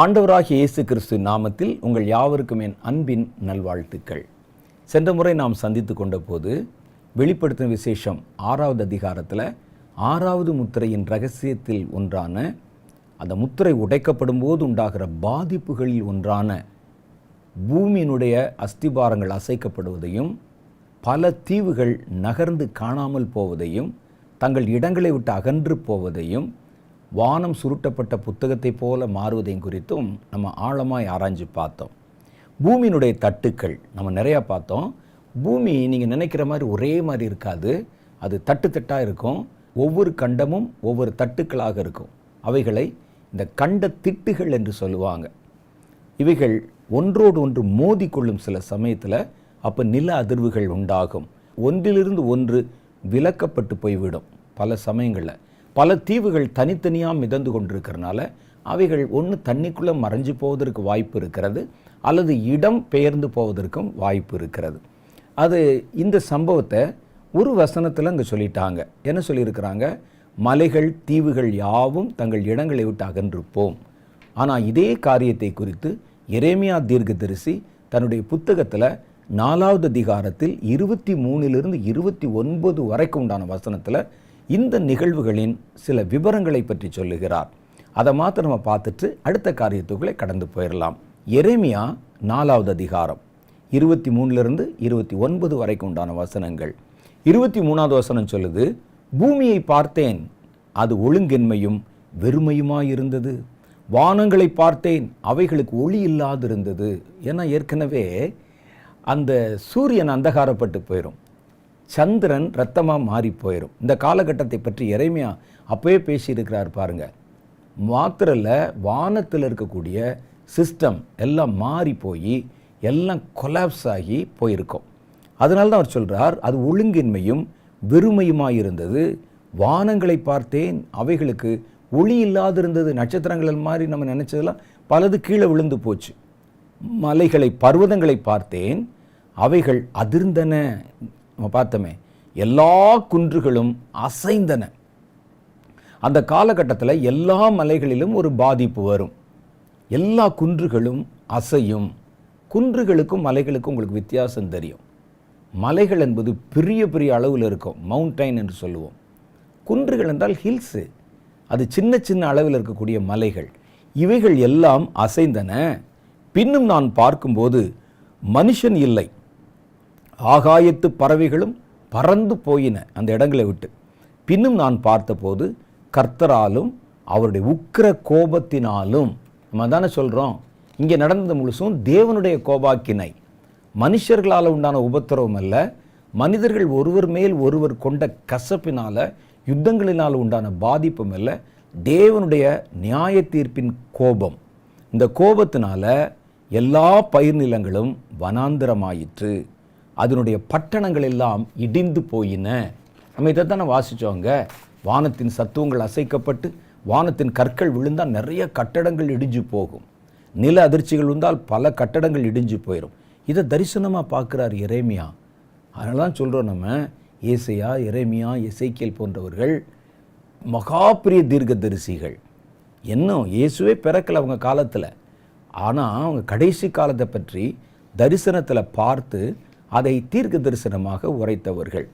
ஆண்டவராகிய இயேசு கிறிஸ்து நாமத்தில் உங்கள் யாவருக்கும் என் அன்பின் நல்வாழ்த்துக்கள். சென்ற முறை நாம் சந்தித்து கொண்ட போது வெளிப்படுத்தின விசேஷம் 6வது அதிகாரத்தில் 6வது முத்திரையின் இரகசியத்தில் ஒன்றான அந்த முத்திரை உடைக்கப்படும் போது உண்டாகிற பாதிப்புகளில் ஒன்றான பூமியினுடைய அஸ்திபாரங்கள் அசைக்கப்படுவதையும் பல தீவுகள் நகர்ந்து காணாமல் போவதையும் தங்கள் இடங்களை விட்டு அகன்று போவதையும் வானம் சுருட்டப்பட்ட புத்தகத்தை போல மாறுவதையும் குறித்தும் நம்ம ஆழமாய் ஆராய்ஞ்சு பார்த்தோம். பூமியினுடைய தட்டுக்கள் நம்ம நிறையா பார்த்தோம். பூமி நீங்கள் நினைக்கிற மாதிரி ஒரே மாதிரி இருக்காது. அது தட்டு தட்டாக இருக்கும். ஒவ்வொரு கண்டமும் ஒவ்வொரு தட்டுக்களாக இருக்கும். அவைகளை இந்த கண்ட திட்டுகள் என்று சொல்லுவாங்க. இவைகள் ஒன்றோடு ஒன்று மோதி கொள்ளும் சில சமயத்தில் அப்போ நில அதிர்வுகள் உண்டாகும். ஒன்றிலிருந்து ஒன்று விலக்கப்பட்டு போய்விடும். பல சமயங்களில் பல தீவுகள் தனித்தனியாக மிதந்து கொண்டிருக்கிறனால அவைகள் ஒன்று தண்ணிக்குள்ளே மறைஞ்சு போவதற்கு வாய்ப்பு இருக்கிறது, அல்லது இடம் பெயர்ந்து போவதற்கும் வாய்ப்பு இருக்கிறது. அது இந்த சம்பவத்தை ஒரு வசனத்தில் அங்கே சொல்லிட்டாங்க. என்ன சொல்லியிருக்கிறாங்க? மலைகள் தீவுகள் யாவும் தங்கள் இடங்களை விட்டு அகன்றிருப்போம். ஆனால் இதே காரியத்தை குறித்து எரேமியா தீர்க்கதரிசி தன்னுடைய புத்தகத்தில் 4வது அதிகாரத்தில் 23 29 வரைக்கும் உண்டான வசனத்தில் இந்த நிகழ்வுகளின் சில விவரங்களை பற்றி சொல்லுகிறார். அதை மாத்திரம் நம்ம பார்த்துட்டு அடுத்த காரியத்துக்குள்ளே கடந்து போயிடலாம். எரேமியா 4வது அதிகாரம் 23 29 வரைக்கும் உண்டான வசனங்கள். 23வது வசனம் சொல்லுது, பூமியை பார்த்தேன், அது ஒழுங்கின்மையும் வெறுமையுமாயிருந்தது. வானங்களை பார்த்தேன், அவைகளுக்கு ஒளி இல்லாதிருந்தது. ஏன்னா ஏற்கனவே அந்த சூரியன் அந்தகாரப்பட்டு போயிடும், சந்திரன் இரத்தமாக மாறி போயிடும். இந்த காலகட்டத்தை பற்றி எரேமியா அப்போயே பேசியிருக்கிறார் பாருங்க. மாத்திரல்ல, வானத்தில் இருக்கக்கூடிய சிஸ்டம் எல்லாம் மாறி போய் எல்லாம் கொலாப்ஸ் ஆகி போயிருக்கும். அதனால தான் அவர் சொல்கிறார், அது ஒழுங்கின்மையும் வெறுமையுமாயிருந்தது. வானங்களை பார்த்தேன், அவைகளுக்கு ஒளி இல்லாதிருந்தது. நட்சத்திரங்கள் மாதிரி நம்ம நினச்சதெல்லாம் பலது கீழே விழுந்து போச்சு. மலைகளை பர்வதங்களை பார்த்தேன், அவைகள் அதிர்ந்தன. நம்ம பார்த்தோமே, எல்லா குன்றுகளும் அசைந்தன. அந்த காலகட்டத்தில் எல்லா மலைகளிலும் ஒரு பாதிப்பு வரும். எல்லா குன்றுகளும் அசையும். குன்றுகளுக்கும் மலைகளுக்கும் உங்களுக்கு வித்தியாசம் தெரியும். மலைகள் என்பது பெரிய பெரிய அளவில் இருக்கும், மவுண்டைன் என்று சொல்லுவோம். குன்றுகள் என்றால் ஹில்ஸு, அது சின்ன சின்ன அளவில் இருக்கக்கூடிய மலைகள். இவைகள் எல்லாம் அசைந்தன. பின்னும் நான் பார்க்கும்போது மனுஷன் இல்லை, ஆகாயத்து பறவைகளும் பறந்து போயின அந்த இடங்களை விட்டு. பின்னும் நான் பார்த்தபோது கர்த்தராலும் அவருடைய உக்கிர கோபத்தினாலும், நம்ம தானே சொல்கிறோம், இங்கே நடந்தது முழுசும் தேவனுடைய கோபாக்கினை. மனுஷர்களால் உண்டான உபத்திரவம் அல்ல, மனிதர்கள் ஒருவர் மேல் ஒருவர் கொண்ட கசப்பினால் யுத்தங்களினால் உண்டான பாதிப்பும் அல்ல, தேவனுடைய நியாய தீர்ப்பின் கோபம். இந்த கோபத்தினால எல்லா பயிர் நிலங்களும் வனாந்திரமாயிற்று, அதனுடைய பட்டணங்கள் எல்லாம் இடிந்து போயின. நம்ம இதை தானே வாசித்தோங்க. வானத்தின் சத்துவங்கள் அசைக்கப்பட்டு வானத்தின் கற்கள் விழுந்தால் நிறைய கட்டடங்கள் இடிஞ்சு போகும். நில அதிர்ச்சிகள் விழுந்தால் பல கட்டடங்கள் இடிஞ்சு போயிடும். இதை தரிசனமாக பார்க்குறார் எரேமியா. அதனால தான் சொல்கிறோம், நம்ம ஏசையா, எரேமியா, எசேக்கியேல் போன்றவர்கள் மகாபிரிய தீர்க்கதரிசிகள். இன்னும் இயேசுவே பிறக்கலை அவங்க காலத்தில். ஆனால் அவங்க கடைசி காலத்தை பற்றி தரிசனத்தில் பார்த்து அதை தீர்க்க தரிசனமாக உரைத்தவர்கள்.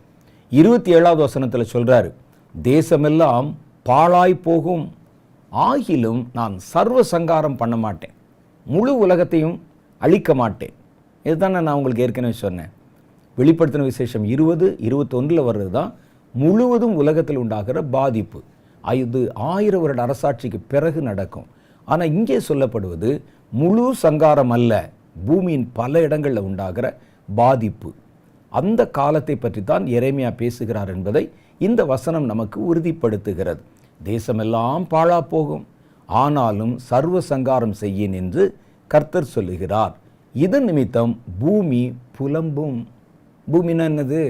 27வது வசனத்தில் சொல்கிறாரு, தேசமெல்லாம் பாழாய் போகும், ஆகிலும் நான் சர்வ சங்காரம் பண்ண மாட்டேன், முழு உலகத்தையும் அழிக்க மாட்டேன். இதுதானே நான் உங்களுக்கு ஏற்கனவே சொன்னேன். வெளிப்படுத்தின விசேஷம் 20-21 வர்றது தான் முழுவதும் உலகத்தில் உண்டாகிற பாதிப்பு. இது 1000 வருட அரசாட்சிக்கு பிறகு நடக்கும். ஆனால் இங்கே சொல்லப்படுவது முழு சங்காரம் அல்ல, பூமியின் பல இடங்களில் உண்டாகிற பாதிப்பு. அந்த காலத்தை பற்றி தான் எரேமியா பேசுகிறார் என்பதை இந்த வசனம் நமக்கு உறுதிப்படுத்துகிறது. தேசமெல்லாம் பாழா போகும், ஆனாலும் சர்வ சங்காரம் செய்யேன் என்று கர்த்தர் சொல்லுகிறார். இதன் நிமித்தம் பூமி புலம்பும். பூமினா என்னது?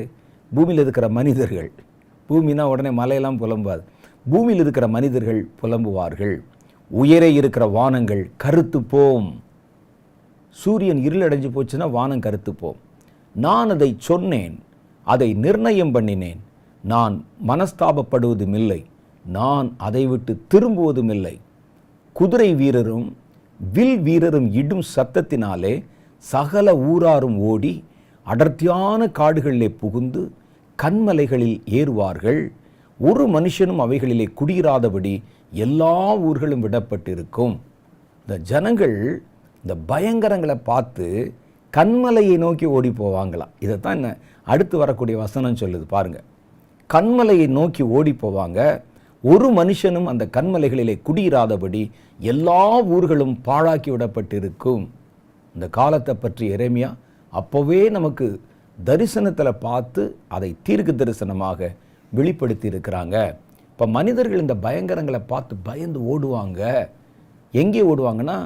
பூமியில் இருக்கிற மனிதர்கள். பூமினா உடனே மலையெல்லாம் புலம்பாது. பூமியில் இருக்கிற மனிதர்கள் புலம்புவார்கள். உயரே இருக்கிற வானங்கள் கருத்து போம். சூரியன் இருளடைஞ்சு போச்சுன்னா வானம் கருத்து போம். நான் அதை சொன்னேன், அதை நிர்ணயம் பண்ணினேன், நான் மனஸ்தாபப்படுவதும் இல்லை, நான் அதை விட்டு திரும்புவதும் இல்லை. குதிரை வீரரும் வில் வீரரும் இடும் சத்தத்தினாலே சகல ஊராரும் ஓடி அடர்த்தியான காடுகளிலே புகுந்து கன்மலைகளில் ஏறுவார்கள். ஒரு மனுஷனும் அவைகளிலே குடியிராதபடி எல்லா ஊர்களும் விடப்பட்டிருக்கும். இந்த ஜனங்கள் இந்த பயங்கரங்களை பார்த்து கன்மலையை நோக்கி ஓடி போவாங்களாம். இதைத்தான் என்ன அடுத்து வரக்கூடிய வசனம் சொல்லுது பாருங்க. கன்மலையை நோக்கி ஓடி போவாங்க. ஒரு மனுஷனும் அந்த கன்மலைகளிலே குடியிராதபடி எல்லா ஊர்களும் பாழாக்கி விடப்பட்டிருக்கும். இந்த காலத்தை பற்றி எரேமியா அப்போவே நமக்கு தரிசனத்தில் பார்த்து அதை தீர்க்க தரிசனமாக வெளிப்படுத்தி இருக்கிறாங்க. இப்போ மனிதர்கள் இந்த பயங்கரங்களை பார்த்து பயந்து ஓடுவாங்க. எங்கே ஓடுவாங்கன்னா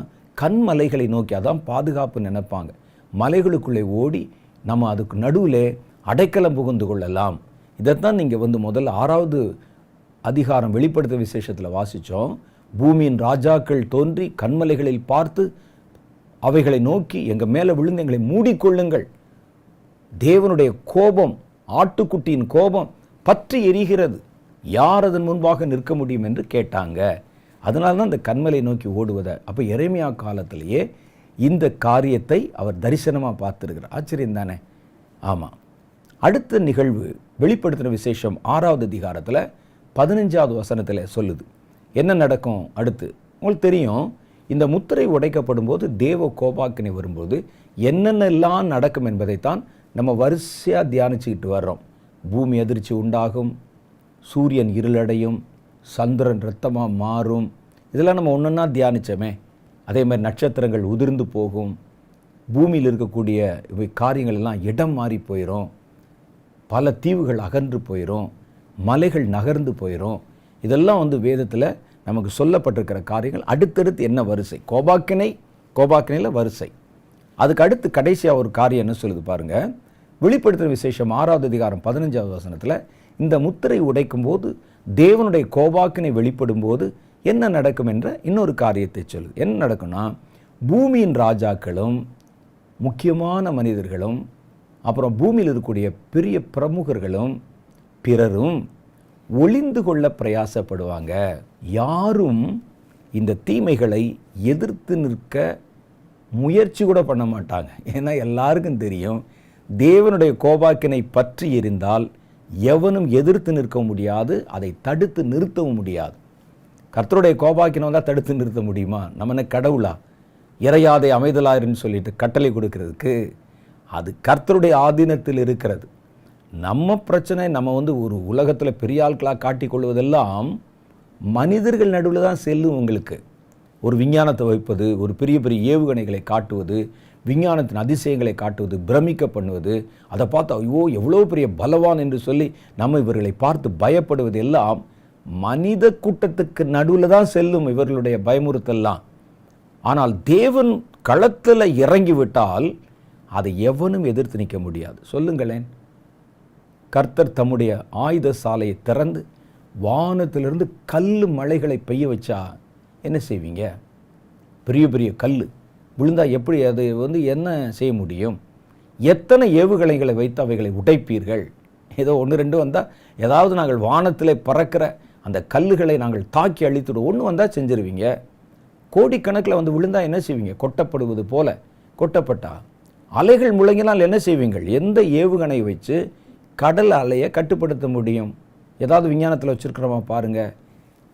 கன்மலைகளை நோக்கி. அதான் பாதுகாப்பு நினைப்பாங்க. மலைகளுக்குள்ளே ஓடி நம்ம அதுக்கு நடுவில் அடைக்கலம் புகுந்து கொள்ளலாம். இதைத்தான் நீங்கள் முதல்ல 6வது அதிகாரம் வெளிப்படுத்த விசேஷத்தில் வாசித்தோம். பூமியின் ராஜாக்கள் தோன்றி கன்மலைகளில் பார்த்து அவைகளை நோக்கி எங்கள் மேலே விழுந்து எங்களை மூடிக்கொள்ளுங்கள், தேவனுடைய கோபம், ஆட்டுக்குட்டியின் கோபம் பற்றி எரிகிறது, யார் அதன் முன்பாக நிற்க முடியும் என்று கேட்டாங்க. அதனால தான் இந்த கன்மலை நோக்கி ஓடுவதை அப்போ எரேமியா காலத்திலேயே இந்த காரியத்தை அவர் தரிசனமாக பார்த்துருக்கிறார். ஆச்சரியம் தானே? ஆமாம். அடுத்த நிகழ்வு வெளிப்படுத்தின விசேஷம் 6வது அதிகாரத்தில் 15வது வசனத்தில் சொல்லுது. என்ன நடக்கும் அடுத்து உங்களுக்கு தெரியும். இந்த முத்திரை உடைக்கப்படும் போது தேவ கோபாக்கினை வரும்போது என்னென்னலாம் நடக்கும் என்பதைத்தான் நம்ம வரிசையாக தியானிச்சுக்கிட்டு வர்றோம். பூமி அதிர்ச்சி உண்டாகும், சூரியன் இருளடையும், சந்திரன் இரத்தமாக மாறும். இதெல்லாம் நம்ம ஒன்றொன்னா தியானித்தோமே. அதே மாதிரி நட்சத்திரங்கள் உதிர்ந்து போகும், பூமியில் இருக்கக்கூடிய இவை காரியங்கள் எல்லாம் இடம் மாறி போயிடும், பல தீவுகள் அகன்று போயிடும், மலைகள் நகர்ந்து போயிடும். இதெல்லாம் வேதத்தில் நமக்கு சொல்லப்பட்டிருக்கிற காரியங்கள். அடுத்தடுத்து என்ன வரிசை? கோபாக்கினையில் வரிசை. அதுக்கு அடுத்து கடைசியாக ஒரு காரியம் என்ன சொல்லுது பாருங்க. வெளிப்படுத்தின விசேஷம் 6வது அதிகாரம் 15வது வசனத்தில் இந்த முத்திரை உடைக்கும் போது தேவனுடைய கோபாக்கினை வெளிப்படும் போது என்ன நடக்கும் என்ற இன்னொரு காரியத்தை சொல்லுது. என்ன நடக்கும்னா பூமியின் ராஜாக்களும் முக்கியமான மனிதர்களும் அப்புறம் பூமியில் இருக்கக்கூடிய பெரிய பிரமுகர்களும் பிறரும் ஒளிந்து கொள்ள பிரயாசப்படுவாங்க. யாரும் இந்த தீமைகளை எதிர்த்து நிற்க முயற்சி கூட பண்ண மாட்டாங்க. ஏன்னா எல்லாருக்கும் தெரியும், தேவனுடைய கோபாக்கினை பற்றி எரிந்தால் எவனும் எதிர்த்து நிற்க முடியாது, அதை தடுத்து நிறுத்தவும் முடியாது. கர்த்தருடைய கோபாக்கினை வந்தால் தடுத்து நிறுத்த முடியுமா? நம்ம கடவுளா? இறையாதை அமைதலாயிருன்னு சொல்லிட்டு கட்டளை கொடுக்கறதுக்கு அது கர்த்தருடைய ஆதீனத்தில் இருக்கிறது. நம்ம பிரச்சனை நம்ம ஒரு உலகத்தில் பெரிய ஆட்களாக காட்டிக்கொள்வதெல்லாம் மனிதர்கள் நடுவில் தான் செல்லும். உங்களுக்கு ஒரு விஞ்ஞானத்தை வைப்பது, ஒரு பெரிய பெரிய ஏவுகணைகளை காட்டுவது, விஞ்ஞானத்தின் அதிசயங்களை காட்டுவது, பிரமிக்க பண்ணுவது, அதை பார்த்து ஐயோ எவ்வளோ பெரிய பலவான் என்று சொல்லி நம்ம இவர்களை பார்த்து பயப்படுவது எல்லாம் மனித கூட்டத்துக்கு நடுவில் தான் செல்லும் இவர்களுடைய பயமுறுத்தெல்லாம். ஆனால் தேவன் களத்தில் இறங்கிவிட்டால் அதை எவனும் எதிர்த்து நிற்க முடியாது. சொல்லுங்களேன். கர்த்தர் தம்முடைய ஆயுத சாலையை திறந்து வானத்திலிருந்து கல் மலைகளை பெய்ய வச்சா என்ன செய்வீங்க? பெரிய பெரிய கல் விழுந்தால் எப்படி அது என்ன செய்ய முடியும்? எத்தனை ஏவுகணைகளை வைத்து அவைகளை உடைப்பீர்கள்? ஏதோ 1-2 வந்தால், ஏதாவது நாங்கள் வானத்தில் பறக்கிற அந்த கல்லுகளை நாங்கள் தாக்கி அழித்துடும், ஒன்று வந்தால் செஞ்சிருவீங்க. கோடிக்கணக்கில் விழுந்தால் என்ன செய்வீங்க? கொட்டப்படுவது போல கொட்டப்பட்டா அலைகள் முழங்கினால் என்ன செய்வீங்கள்? எந்த ஏவுகணை வச்சு கடல் அலையை கட்டுப்படுத்த முடியும்? ஏதாவது விஞ்ஞானத்தில் வச்சுருக்கிறோமா பாருங்கள்.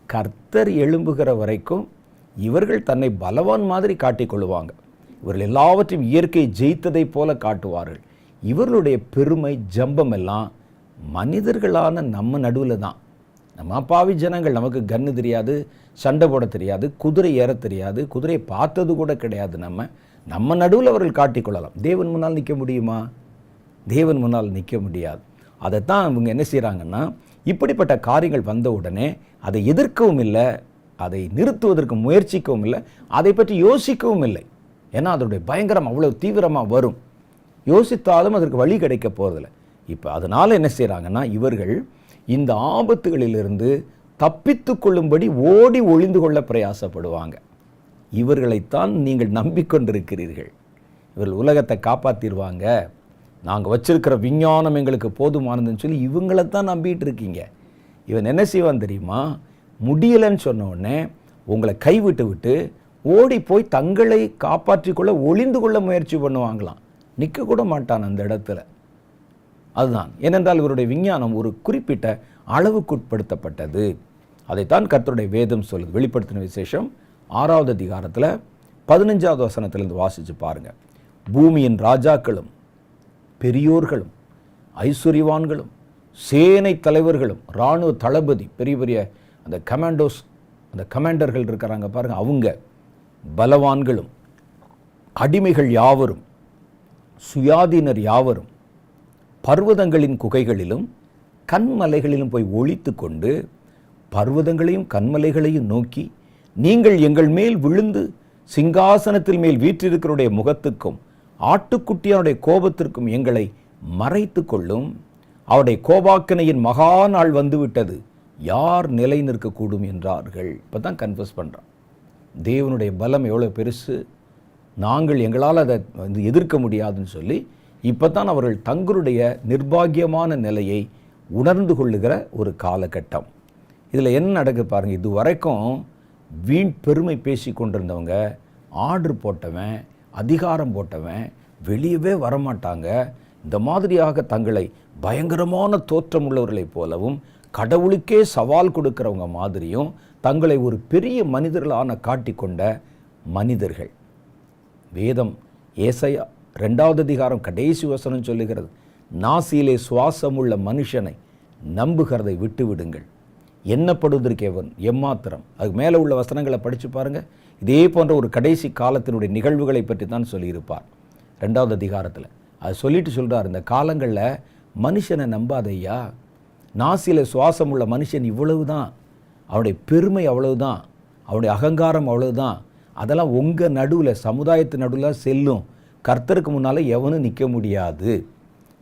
கர்த்தர் எழும்புகிற வரைக்கும் இவர்கள் தன்னை பலவான் மாதிரி காட்டிக்கொள்ளுவாங்க. இவர்கள் எல்லாவற்றையும் இயற்கை ஜெயித்ததை போல காட்டுவார்கள். இவர்களுடைய பெருமை ஜம்பம் எல்லாம் மனிதர்களான நம்ம நடுவில் தான். நம்ம பாவி ஜனங்கள், நமக்கு கன்று தெரியாது, சண்டை போட தெரியாது, குதிரை ஏற தெரியாது, குதிரையை பார்த்தது கூட கிடையாது. நம்ம நடுவில் அவர்கள் காட்டிக்கொள்ளலாம். தேவன் முன்னால் நிற்க முடியுமா? தேவன் முன்னால் நிற்க முடியாது. அதைத்தான் இவங்க என்ன செய்கிறாங்கன்னா, இப்படிப்பட்ட காரியங்கள் வந்த உடனே அதை எதிர்க்கவும் இல்லை, அதை நிறுத்துவதற்கு முயற்சிக்கவும் இல்லை, அதை பற்றி யோசிக்கவும் இல்லை. ஏன்னா அதனுடைய பயங்கரம் அவ்வளோ தீவிரமாக வரும். யோசித்தாலும் அதற்கு வழி கிடைக்க போகிறதில்ல. இப்போ அதனால் என்ன செய்கிறாங்கன்னா, இவர்கள் இந்த ஆபத்துகளிலிருந்து தப்பித்து கொள்ளும்படி ஓடி ஒளிந்து கொள்ள பிரயாசப்படுவாங்க. இவர்களைத்தான் நீங்கள் நம்பிக்கொண்டிருக்கிறீர்கள். இவர்கள் உலகத்தை காப்பாற்றிடுவாங்க, நாங்கள் வச்சிருக்கிற விஞ்ஞானம் எங்களுக்கு போதுமானதுன்னு சொல்லி இவங்களைத்தான் நம்பிட்டு இருக்கீங்க. இவன் என்ன செய்வான் தெரியுமா? முடியலைன்னு சொன்ன உடனே உங்களை கைவிட்டு விட்டு ஓடி போய் தங்களை காப்பாற்றிக்கொள்ள ஒளிந்து கொள்ள முயற்சி பண்ணுவாங்களாம். நிற்க கூட மாட்டான் அந்த இடத்துல. அதுதான் ஏனென்றால் இவருடைய விஞ்ஞானம் ஒரு குறிப்பிட்ட அளவுக்குட்படுத்தப்பட்டது. அதைத்தான் கர்த்தருடைய வேதம் சொல்லுது. வெளிப்படுத்தின விசேஷம் 6வது அதிகாரத்தில் 15வது வசனத்திலிருந்து வாசித்து பாருங்க. பூமியின் ராஜாக்களும் பெரியோர்களும் ஐஸ்வர்யவான்களும் சேனை தலைவர்களும் இராணுவ தளபதி பெரிய பெரிய அந்த கமாண்டோஸ், அந்த கமாண்டர்கள் இருக்கிறாங்க பாருங்க, அவங்க பலவான்களும் அடிமைகள் யாவரும் சுயாதீனர் யாவரும் பர்வதங்களின் குகைகளிலும் கண்மலைகளிலும் போய் ஒளித்து கொண்டு பர்வதங்களையும் கண்மலைகளையும் நோக்கி, நீங்கள் எங்கள் மேல் விழுந்து சிங்காசனத்தில் மேல் வீற்றிருக்கிறவருடைய முகத்துக்கும் ஆட்டுக்குட்டியானுடைய கோபத்திற்கும் எங்களை மறைத்து கொள்ளும். அவருடைய கோபாக்கனையின் மகா நாள் வந்துவிட்டது, யார் நிலை நிற்கக்கூடும் என்றார்கள். இப்போ தான் கன்ஃபஸ் பண்ணுறான். தேவனுடைய பலம் எவ்வளோ பெருசு, நாங்கள் எங்களால் அதை எதிர்க்க முடியாதுன்னு சொல்லி இப்போ தான் அவர்கள் தங்களுடைய நிர்பாகியமான நிலையை உணர்ந்து கொள்ளுகிற ஒரு காலகட்டம். இதில் என்ன நடக்க பாருங்கள். இது வரைக்கும் வீண் பெருமை பேசி கொண்டிருந்தவங்க, ஆர்டர் போட்டவன், அதிகாரம் போட்டவன் வெளியவே வரமாட்டாங்க. இந்த மாதிரியாக தங்களை பயங்கரமான தோற்றம் உள்ளவர்களைப் போலவும் கடவுளுக்கே சவால் கொடுக்கிறவங்க மாதிரியும் தங்களை ஒரு பெரிய மனிதர்களான காட்டிக்கொண்ட மனிதர்கள். வேதம் ஏசாயா 2வது அதிகாரம் கடைசி வசனம் சொல்லுகிறது, நாசியிலே சுவாசமுள்ள மனுஷனை நம்புகிறதை விட்டு விடுங்கள், எண்ணப்படுவதற்கு எவன் எம்மாத்திரம். அதுக்கு மேலே உள்ள வசனங்களை படித்து பாருங்கள். இதே போன்ற ஒரு கடைசி காலத்தினுடைய நிகழ்வுகளை பற்றி தான் சொல்லியிருப்பார் 2வது அதிகாரத்தில். அது சொல்லிட்டு சொல்கிறார், இந்த காலங்களில் மனுஷனை நம்பாதையா, நாசியில் சுவாசம் உள்ள மனுஷன் இவ்வளவு தான், அவனுடைய பெருமை அவ்வளவுதான், அவனுடைய அகங்காரம் அவ்வளவுதான், அதெல்லாம் உங்கள் நடுவில் சமுதாயத்து நடுவில் செல்லும், கர்த்தருக்கு முன்னால் எவனும் நிற்க முடியாது.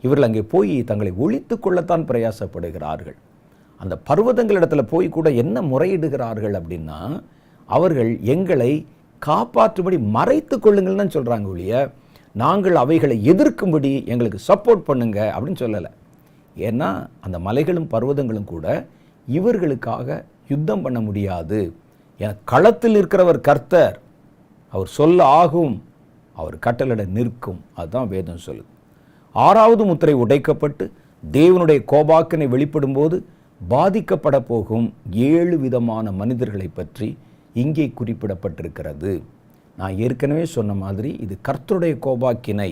இவர்கள் அங்கே போய் தங்களை ஒழித்து கொள்ளத்தான் பிரயாசப்படுகிறார்கள். அந்த பர்வதங்களிடத்தில் போய் கூட என்ன முறையிடுகிறார்கள் அப்படின்னா, அவர்கள் எங்களை காப்பாற்றும்படி மறைத்து கொள்ளுங்கள்னு தான் சொல்கிறாங்க ஒழிய, நாங்கள் அவைகளை எதிர்க்கும்படி எங்களுக்கு சப்போர்ட் பண்ணுங்க அப்படின்னு சொல்லலை. ஏன்னா அந்த மலைகளும் பர்வதங்களும் கூட இவர்களுக்காக யுத்தம் பண்ண முடியாது. ஏன்னா களத்தில் இருக்கிறவர் கர்த்தர், அவர் சொல்ல ஆகும், அவர் கட்டளையிட நிற்கும். அதுதான் வேதம் சொல்லுது. 6வது முத்திரை உடைக்கப்பட்டு தேவனுடைய கோபாக்கனை வெளிப்படும் போது பாதிக்கப்பட போகும் 7 விதமான மனிதர்களை பற்றி இங்கே குறிப்பிடப்பட்டிருக்கிறது. நான் ஏற்கனவே சொன்ன மாதிரி இது கர்த்தருடைய கோபாக்கினை,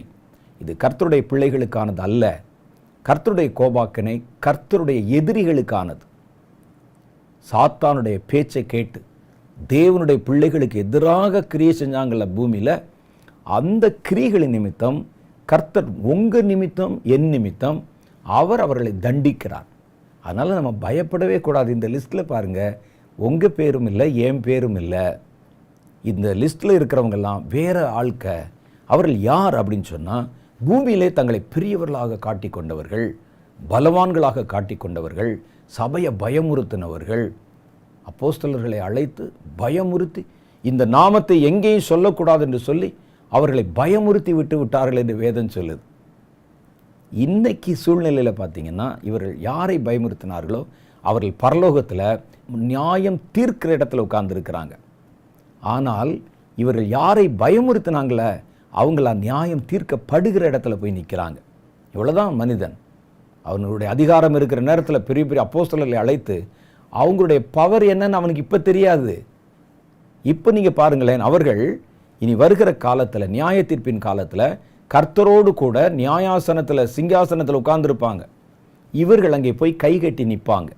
இது கர்த்தருடைய பிள்ளைகளுக்கானது அல்ல. கர்த்தருடைய கோபாக்கினை கர்த்தருடைய எதிரிகளுக்கானது. சாத்தானுடைய பேச்சை கேட்டு தேவனுடைய பிள்ளைகளுக்கு எதிராக கிரியை செஞ்சாங்கல்ல பூமியில், அந்த கிரியைகளின் நிமித்தம் கர்த்தர் உங்கள் நிமித்தம் என் நிமித்தம் அவர் அவர்களை தண்டிக்கிறார். அதனால் நம்ம பயப்படவே கூடாது. இந்த லிஸ்ட்டில் பாருங்கள், உங்கள் பேரும் இல்லை, என் பேரும் இல்லை. இந்த லிஸ்ட்டில் இருக்கிறவங்கெல்லாம் வேறு ஆட்க. அவர்கள் யார் அப்படின்னு சொன்னால், பூமியிலே தங்களை பெரியவர்களாக காட்டிக்கொண்டவர்கள், பலவான்களாக காட்டிக்கொண்டவர்கள், சபையை பயமுறுத்தினவர்கள், அப்போஸ்தலர்களை அழைத்து பயமுறுத்தி இந்த நாமத்தை எங்கேயும் சொல்லக்கூடாது என்று சொல்லி அவர்களை பயமுறுத்தி விட்டு விட்டார்கள் என்று வேதம் சொல்லுது. இன்னைக்கு சூழ்நிலையில் பார்த்தீங்கன்னா, இவர்கள் யாரை பயமுறுத்தினார்களோ அவர்கள் பரலோகத்தில் நியாயம் தீர்க்கிற இடத்துல உட்கார்ந்துருக்கிறாங்க. ஆனால் இவர்கள் யாரை பயமுறுத்தினாங்களே அவங்கள நியாயம் தீர்க்கப்படுகிற இடத்துல போய் நிற்கிறாங்க. இவ்வளோதான் மனிதன். அவனுடைய அதிகாரம் இருக்கிற நேரத்தில் பெரிய பெரிய அப்போஸ்தலர்களை அழைத்து அவங்களுடைய பவர் என்னன்னு அவனுக்கு இப்போ தெரியாது. இப்போ நீங்கள் பாருங்களேன், அவர்கள் இனி வருகிற காலத்தில், நியாய தீர்ப்பின் காலத்தில் கர்த்தரோடு கூட நியாயாசனத்தில் சிங்காசனத்தில் உட்கார்ந்துருப்பாங்க. இவர்கள் அங்கே போய் கை கட்டி நிற்பாங்க.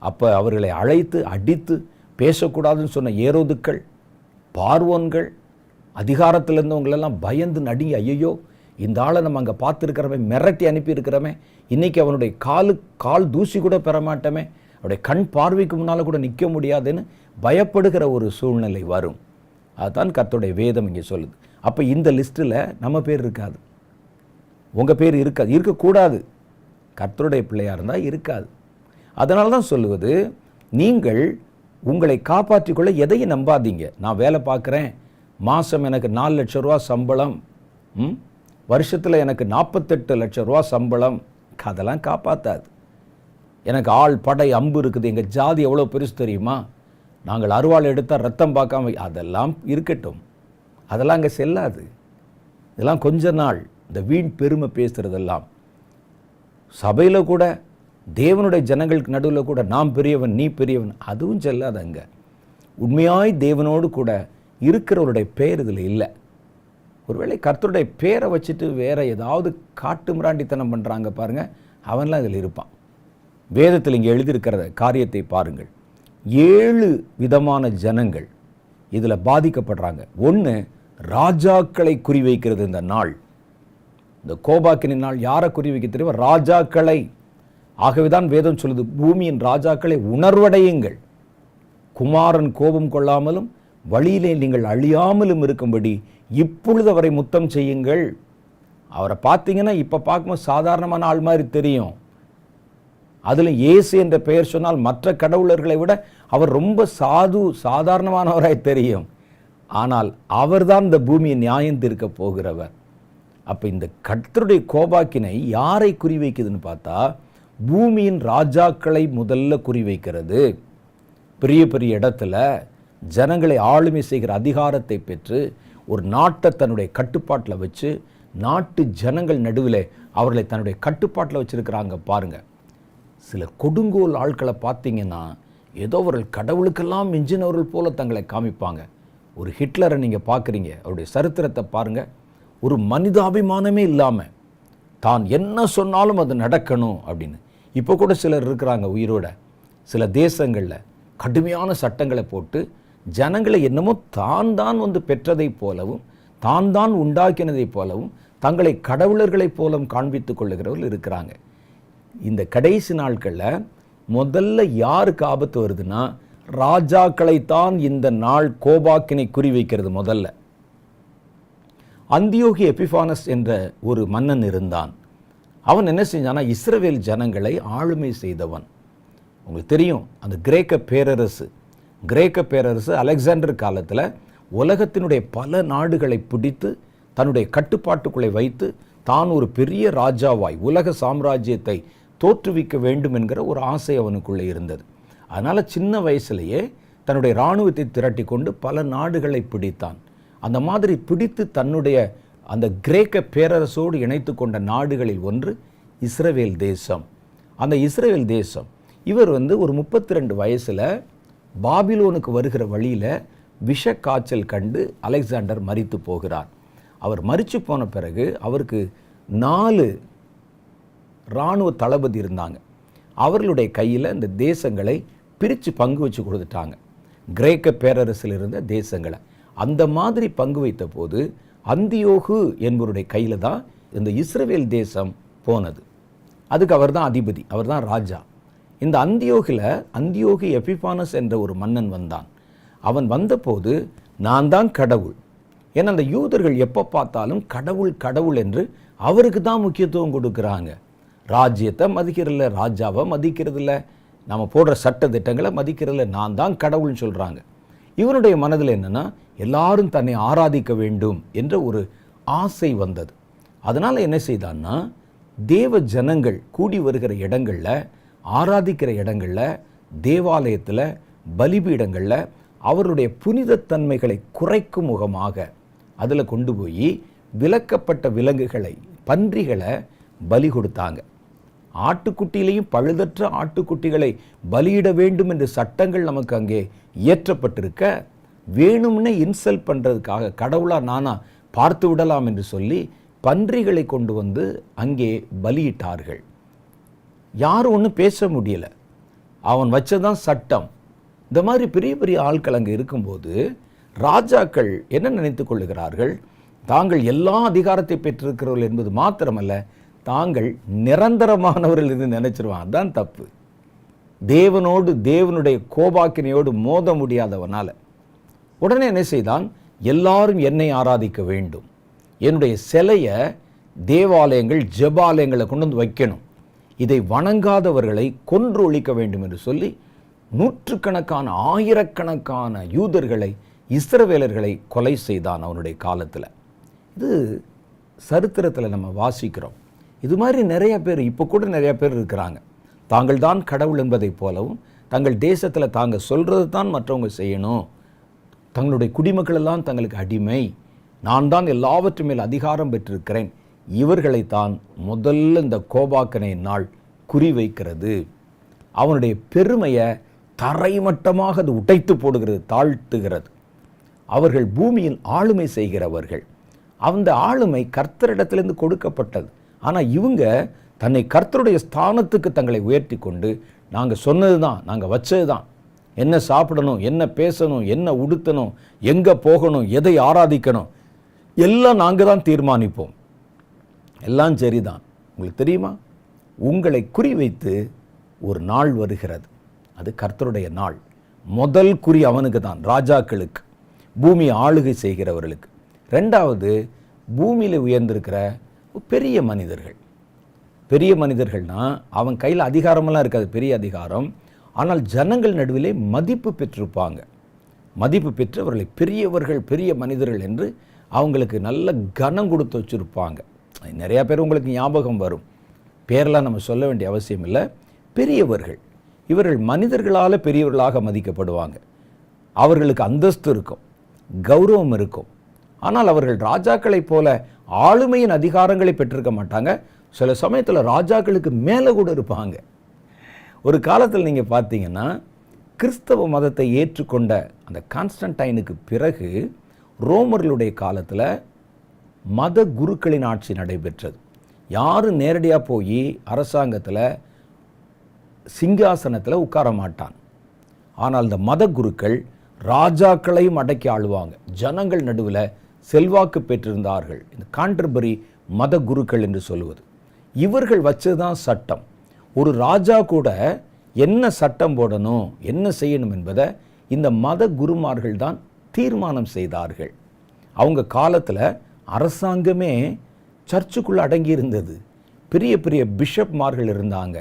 அப்போ அவர்களை அழைத்து அடித்து பேசக்கூடாதுன்னு சொன்ன ஏரோதுக்கள், பார்வோன்கள், அதிகாரத்தில் இருந்தவங்களெல்லாம் பயந்து நடுங்கி, ஐயோ இந்த ஆளை நம்ம அங்கே பார்த்துருக்கிறமே, மிரட்டி அனுப்பியிருக்கிறோமே, இன்றைக்கி அவனுடைய கால் தூசி கூட பெற மாட்டோமே, அவருடைய கண் பார்வைக்கு முன்னால் கூட நிற்க முடியாதுன்னு பயப்படுகிற ஒரு சூழ்நிலை வரும். அதுதான் கர்த்தருடைய வேதம் இங்கே சொல்லுது. அப்போ இந்த லிஸ்ட்டில் நம்ம பேர் இருக்காது, உங்கள் பேர் இருக்காது, இருக்கக்கூடாது. கர்த்தருடைய பிள்ளையாக இருந்தால் இருக்காது. அதனால தான் சொல்லுவது, நீங்கள் உங்களை காப்பாற்றிக்கொள்ள எதையும் நம்பாதீங்க. நான் வேலை பார்க்குறேன், மாதம் எனக்கு 4 லட்சம் ரூபா சம்பளம், வருஷத்தில் எனக்கு 48 லட்சம் ரூபா சம்பளம், அதெல்லாம் காப்பாற்றாது. எனக்கு ஆள் படை அம்பு இருக்குது, எங்கள் ஜாதி எவ்வளோ பெருசு தெரியுமா, நாங்கள் அருவாள் எடுத்தால் ரத்தம் பார்க்காம, அதெல்லாம் இருக்கட்டும், அதெல்லாம் அங்கே செல்லாது. இதெல்லாம் கொஞ்ச நாள். இந்த வீண் பெருமை பேசுகிறதெல்லாம் சபையில் கூட, தேவனுடைய ஜனங்களுக்கு நடுவில் கூட, நாம் பெரியவன் நீ பெரியவன், அதுவும் செல்லாது. அங்கே உண்மையாய் தேவனோடு கூட இருக்கிறவருடைய பெயர் இதில் இல்லை. ஒருவேளை கர்த்தருடைய பேரை வச்சுட்டு வேற ஏதாவது காட்டு மிராண்டித்தனம் பண்ணுறாங்க பாருங்கள், அவன்லாம் இதில் இருப்பான். வேதத்தில் இங்கே எழுதியிருக்கிற காரியத்தை பாருங்கள். 7 விதமான ஜனங்கள் இதில் பாதிக்கப்படுறாங்க. ஒன்று, ராஜாக்களை குறிவைக்கிறது. இந்த நாள், இந்த கோபாக்கினின் நாள் யாரை குறிவைக்க தெரியுமா? ராஜாக்களை. ஆகவேதான் வேதம் சொல்லுது, பூமியின் ராஜாக்களை உணர்வடையுங்கள், குமாரன் கோபம் கொள்ளாமலும் வழியிலே நீங்கள் அழியாமலும் இருக்கும்படி இப்பொழுது அவரை முத்தம் செய்யுங்கள். அவரை பார்த்தீங்கன்னா இப்போ பார்க்கும்போது சாதாரணமான ஆள் மாதிரி தெரியும். அதில் இயேசு என்ற பெயர் சொன்னால் மற்ற கடவுளர்களை விட அவர் ரொம்ப சாதாரணமானவராய் தெரியும். ஆனால் அவர்தான் இந்த பூமியை நியாயம் தீர்க்க போகிறவர். அப்போ இந்த கர்த்தருடைய கோபாக்கினை யாரை குறிவைக்குதுன்னு பார்த்தா, பூமியின் ராஜாக்களை முதல்ல குறிவைக்கிறது. பெரிய பெரிய இடத்துல ஜனங்களை ஆளுமை செய்கிற அதிகாரத்தை பெற்று ஒரு நாட்டை தன்னுடைய கட்டுப்பாட்டில் வச்சு, நாட்டு ஜனங்கள் நடுவில் அவர்களை தன்னுடைய கட்டுப்பாட்டில் வச்சுருக்கிறாங்க பாருங்கள். சில கொடுங்கோல் ஆட்களை பார்த்தீங்கன்னா ஏதோ அவர்கள் கடவுளுக்கெல்லாம் மிஞ்சினவர்கள் போல தங்களை காமிப்பாங்க. ஒரு ஹிட்லரை நீங்கள் பார்க்குறீங்க, அவருடைய சரித்திரத்தை பாருங்கள். ஒரு மனிதாபிமானமே இல்லாமல் தான் என்ன சொன்னாலும் அது நடக்கணும் அப்படின்னு. இப்போ கூட சிலர் இருக்கிறாங்க உயிரோட. சில தேசங்களில் கடுமையான சட்டங்களை போட்டு ஜனங்களை என்னமோ தான் பெற்றதைப் போலவும் தான் உண்டாக்கினதைப் போலவும் தங்களை கடவுளர்களைப் போலவும் காண்பித்துக் கொள்ளுகிறவர்கள் இருக்கிறாங்க. இந்த கடைசி நாட்களில் முதல்ல யாருக்கு ஆபத்து வருதுன்னா, ராஜாக்களைத்தான் இந்த நாள் கோபாக்கினை குறிவைக்கிறது. முதல்ல அந்தியோகி எபிஃபானஸ் என்ற ஒரு மன்னன் இருந்தான். அவன் என்ன செஞ்சானா, இஸ்ரவேல் ஜனங்களை ஆளுமை செய்தவன். உங்களுக்கு தெரியும், அந்த கிரேக்க பேரரசு அலெக்சாண்டர் காலத்தில் உலகத்தினுடைய பல நாடுகளை பிடித்து தன்னுடைய கட்டுப்பாட்டுக்குள்ளே வைத்து தான் ஒரு பெரிய ராஜாவாய் உலக சாம்ராஜ்யத்தை தோற்றுவிக்க வேண்டும் என்கிற ஒரு ஆசை அவனுக்குள்ளே இருந்தது. அதனால் சின்ன வயசுலேயே தன்னுடைய இராணுவத்தை திரட்டி கொண்டு பல நாடுகளை பிடித்தான். அந்த மாதிரி பிடித்து தன்னுடைய அந்த கிரேக்க பேரரசோடு இணைத்து கொண்ட நாடுகளில் ஒன்று இஸ்ரவேல் தேசம். அந்த இஸ்ரவேல் தேசம், இவர் ஒரு 32 வயசில் பாபிலோனுக்கு வருகிற வழியில் விஷ காய்ச்சல் கண்டு அலெக்சாண்டர் மரித்து போகிறார். அவர் மரித்து போன பிறகு அவருக்கு 4 இராணுவ தளபதி இருந்தாங்க. அவர்களுடைய கையில் இந்த தேசங்களை பிரித்து பங்கு வச்சு கொடுத்துட்டாங்க, கிரேக்க பேரரசில் இருந்த தேசங்களை. அந்த மாதிரி பங்கு வைத்த போது அந்தியோகு என்பவருடைய கையில் தான் இந்த இஸ்ரவேல் தேசம் போனது. அதுக்கு அவர் தான் அதிபதி, அவர் தான் ராஜா. இந்த அந்தியோகி எபிஃபானஸ் என்ற ஒரு மன்னன் வந்தான். அவன் வந்தபோது நான் தான் கடவுள். ஏன்னா அந்த யூதர்கள் எப்போ பார்த்தாலும் கடவுள் கடவுள் என்று அவருக்கு தான் முக்கியத்துவம் கொடுக்குறாங்க. ராஜ்யத்தை மதிக்கிறதில்ல, ராஜாவை மதிக்கிறதில்ல, நம்ம போடுற சட்ட திட்டங்களை மதிக்கிறதில்ல, நான் தான் கடவுள்னு சொல்கிறாங்க. இவனுடைய மனதில் என்னென்னா, எல்லாரும் தன்னை ஆராதிக்க வேண்டும் என்ற ஒரு ஆசை வந்தது. அதனால் என்ன செய்தான்னா, தேவ ஜனங்கள் கூடி வருகிற இடங்களில், ஆராதிக்கிற இடங்களில், தேவாலயத்தில், பலிபீடங்களில் அவருடைய புனிதத்தன்மைகளை குறைக்கும் முகமாக அதில் கொண்டு போய் விலக்கப்பட்ட விலங்குகளை, பன்றிகளை பலி கொடுத்தாங்க. ஆட்டுக்குட்டியிலையும் பழுதற்ற ஆட்டுக்குட்டிகளை பலியிட வேண்டும் என்ற சட்டங்கள் நமக்கு அங்கே இயற்றப்பட்டிருக்க, வேணும்னே இன்சல்ட் பண்ணுறதுக்காக கடவுளா நானா பார்த்து விடலாம் என்று சொல்லி பன்றிகளை கொண்டு வந்து அங்கே பலியிட்டார்கள். யாரும் ஒன்றும் பேச முடியலை, அவன் வச்சதான் சட்டம். இந்த மாதிரி பெரிய பெரிய ஆட்கள் அங்கே இருக்கும்போது ராஜாக்கள் என்ன நினைத்து கொள்ளுகிறார்கள், தாங்கள் எல்லா அதிகாரத்தை பெற்றிருக்கிறவர்கள் என்பது மாத்திரமல்ல, தாங்கள் நிரந்தரமானவர்கள் என்று நினைச்சிருவான். அதுதான் தப்பு. தேவனுடைய கோபாக்கினையோடு மோத முடியாதவனால உடனே என்ன செய்தான், எல்லாரும் என்னை ஆராதிக்க வேண்டும், என்னுடைய சிலையை தேவாலயங்கள் ஜெபாலயங்களை கொண்டு வந்து வைக்கணும், இதை வணங்காதவர்களை கொன்று ஒழிக்க வேண்டும் என்று சொல்லி நூற்றுக்கணக்கான ஆயிரக்கணக்கான யூதர்களை, இஸ்ரவேலர்களை கொலை செய்தான் அவனுடைய காலத்தில். இது சரித்திரத்தில் நம்ம வாசிக்கிறோம். இது மாதிரி நிறைய பேர், இப்போ கூட நிறைய பேர் இருக்கிறாங்க. தாங்கள் தான் கடவுள் என்பதை போலவும் தங்கள் தேசத்தில் தாங்க சொல்கிறது தான் மற்றவங்க செய்யணும், தங்களுடைய குடிமக்கள் எல்லாம் தங்களுக்கு அடிமை, நான் தான் எல்லாவற்று மேல் அதிகாரம் பெற்றிருக்கிறேன், இவர்களைத்தான் முதல்ல இந்த கோபாக்கனை நாள் குறிவைக்கிறது. அவனுடைய பெருமையை தரைமட்டமாக அது உடைத்து போடுகிறது, தாழ்த்துகிறது. அவர்கள் பூமியில் ஆளுமை செய்கிறவர்கள். அந்த ஆளுமை கர்த்தரிடத்திலிருந்து கொடுக்கப்பட்டது. ஆனால் இவங்க தன்னை கர்த்தருடைய ஸ்தானத்துக்கு தங்களை உயர்த்தி கொண்டு, நாங்கள் சொன்னது தான், நாங்கள் வச்சது தான், என்ன சாப்பிடணும், என்ன பேசணும், என்ன உடுத்தணும், எங்கே போகணும், எதை ஆராதிக்கணும், எல்லாம் நாங்கள் தான் தீர்மானிப்போம், எல்லாம் சரிதான். உங்களுக்கு தெரியுமா, உங்களை குறிவைத்து ஒரு நாள் வருகிறது. அது கர்த்தருடைய நாள். முதல் குறி அவனுக்கு தான், ராஜாக்களுக்கு, பூமியை ஆளுகை செய்கிறவர்களுக்கு. ரெண்டாவது, பூமியில் உயர்ந்திருக்கிற பெரிய மனிதர்கள். பெரிய மனிதர்கள்னா அவன் கையில் அதிகாரமெல்லாம் இருக்காது, பெரிய அதிகாரம். ஆனால் ஜனங்கள் நடுவிலே மதிப்பு பெற்றிருப்பாங்க. மதிப்பு பெற்று அவர்களை பெரியவர்கள், பெரிய மனிதர்கள் என்று அவங்களுக்கு நல்ல கனம் கொடுத்து வச்சுருப்பாங்க. நிறையா பேர் உங்களுக்கு ஞாபகம் வரும், பேரெல்லாம் நம்ம சொல்ல வேண்டிய அவசியம் இல்லை. பெரியவர்கள், இவர்கள் மனிதர்களால் பெரியவர்களாக மதிக்கப்படுவாங்க. அவர்களுக்கு அந்தஸ்து இருக்கும், கௌரவம் இருக்கும். ஆனால் அவர்கள் ராஜாக்களைப் போல ஆளுமையின் அதிகாரங்களை பெற்றிருக்க மாட்டாங்க. சில சமயத்தில் ராஜாக்களுக்கு மேலே கூட இருப்பாங்க. ஒரு காலத்தில் நீங்கள் பார்த்தீங்கன்னா, கிறிஸ்தவ மதத்தை ஏற்றுக்கொண்ட அந்த கான்ஸ்டன்டைனுக்கு பிறகு ரோமர்களுடைய காலத்தில் மத குருக்களின் ஆட்சி நடைபெற்றது. யாரும் நேரடியாக போய் அரசாங்கத்தில் சிங்காசனத்தில் உட்கார மாட்டான். ஆனால் இந்த மத குருக்கள் ராஜாக்களையும் அடக்கி ஆளுவாங்க. ஜனங்கள் நடுவில் செல்வாக்கு பெற்றிருந்தார்கள். இந்த காண்டர்பரி மத குருக்கள் என்று சொல்லுவது. இவர்கள் வச்சதுதான் சட்டம். ஒரு ராஜா கூட என்ன சட்டம் போடணும், என்ன செய்யணும் என்பதை இந்த மத குருமார்கள் தான் தீர்மானம் செய்தார்கள். அவங்க காலத்தில் அரசாங்கமே சர்ச்சுக்குள்ளே அடங்கி இருந்தது. பெரிய பெரிய பிஷப்மார்கள் இருந்தாங்க,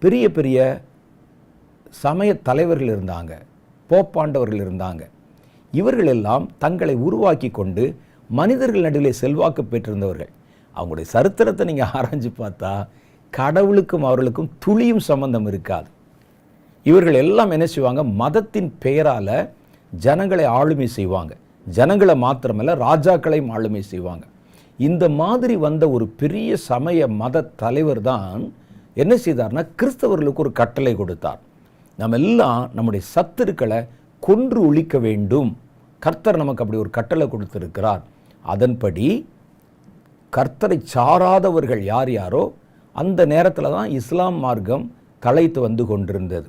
பெரிய பெரிய சமய தலைவர்கள் இருந்தாங்க, போப்பாண்டவர்கள் இருந்தாங்க. இவர்கள் எல்லாம் தங்களை உருவாக்கி கொண்டு மனிதர்கள் நடுவில் செல்வாக்கு பெற்றிருந்தவர்கள். அவங்களுடைய சரித்திரத்தை நீங்கள் ஆராய்ஞ்சு பார்த்தா கடவுளுக்கும் அவர்களுக்கும் துளியும் சம்பந்தம் இருக்காது. இவர்கள் எல்லாம் என்ன செய்வாங்க, மதத்தின் பெயரால் ஜனங்களை ஆளுமை செய்வாங்க. ஜனங்களை மாத்திரமல்ல, ராஜாக்களையும் ஆளுமை செய்வாங்க. இந்த மாதிரி வந்த ஒரு பெரிய சமய மத தலைவர் தான் என்ன செய்தார்னா, கிறிஸ்தவர்களுக்கு ஒரு கட்டளை கொடுத்தார். நம்ம எல்லாம் நம்முடைய சத்துருக்களை கொன்று ஒழிக்க வேண்டும். கர்த்தர் நமக்கு அப்படி ஒரு கட்டளை கொடுத்திருக்கிறார். அதன்படி கர்த்தரை சாராதவர்கள் யார் யாரோ அந்த நேரத்தில் தான் இஸ்லாம் மார்க்கம் தழைத்து வந்து கொண்டிருந்தது.